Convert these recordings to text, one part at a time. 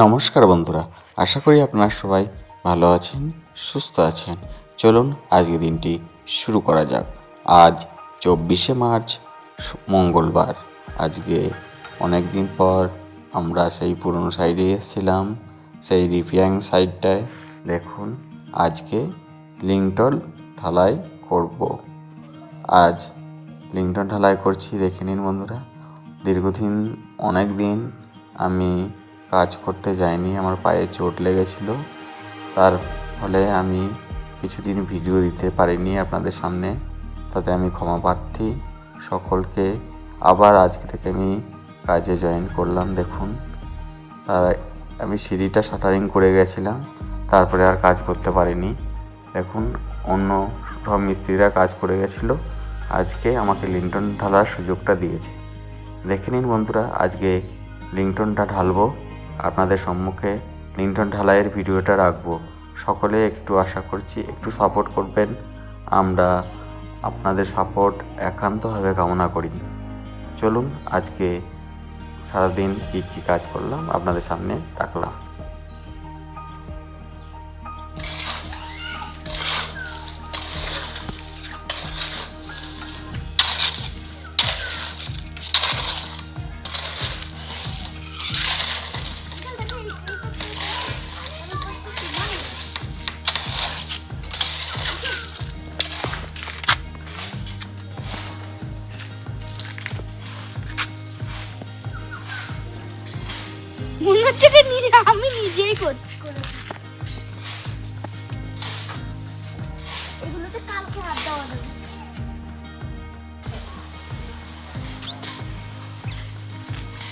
নমস্কার বন্ধুরা, আশা করি আপনারা সবাই ভালো আছেন, সুস্থ আছেন। চলুন আজকে দিনটি শুরু করা যাক। আজ 24শে মার্চ, মঙ্গলবার। আজকে অনেক দিন পর আমরা সেই পুরনো সাইডে এসেছিলাম, সেই রিপেয়ারিং সাইডটায়। দেখুন, আজকে লিংটন ঢালাই করব। আজ লিংটন ঢালাই করছি, দেখে নিন বন্ধুরা। দীর্ঘদিন অনেক দিন আমি কাজ করতে যাইনি, আমার পায়ে চোট লেগেছিল। তার ফলে আমি কিছুদিন ভিডিও দিতে পারিনি আপনাদের সামনে, তাতে আমি ক্ষমা প্রার্থী। সকলকে আবার আজকে থেকে আমি কাজে জয়েন করলাম। দেখুন, তার আমি সিঁড়িটা শাটারিং করে গেছিলাম, তারপরে আর কাজ করতে পারিনি। দেখুন, অন্য সব মিস্ত্রিরা কাজ করে গেছিলো, আজকে আমাকে লিংটন ঢালার সুযোগটা দিয়েছে। দেখে নিন বন্ধুরা, আজকে লিংটনটা ঢালবো, আপনাদের সম্মুখে লিংটন ঢালাইয়ের ভিডিওটা রাখবো। সকলে একটু আশা করছি একটু সাপোর্ট করবেন, আমরা আপনাদের সাপোর্ট একান্তভাবে কামনা করি। চলুন আজকে সারাদিন কী কাজ করলাম আপনাদের সামনে রাখলাম। মনে হচ্ছে আমি নিজেই করছি। এগুলোতে কালকে হাত দেওয়া যাবে।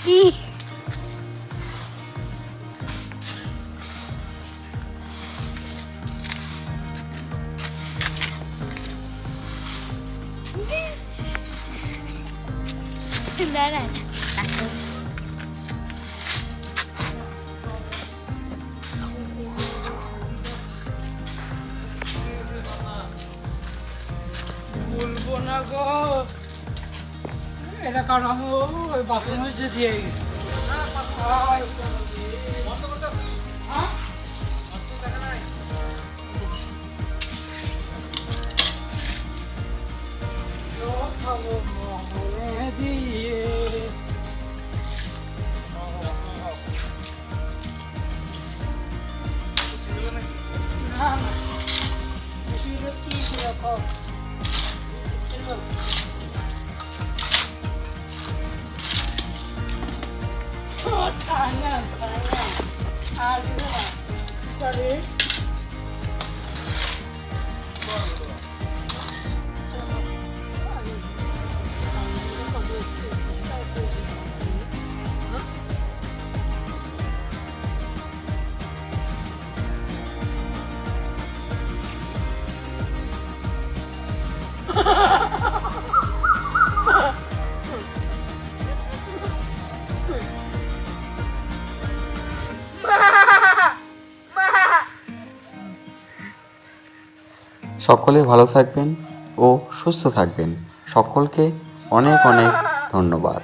কি না না বলবো না গো, এটা কারণ আমি ওই বাথরুমে যে দিয়ে দিয়ে না না কি রকম সকলে ভালো থাকবেন ও সুস্থ থাকবেন। সকলকে অনেক অনেক ধন্যবাদ।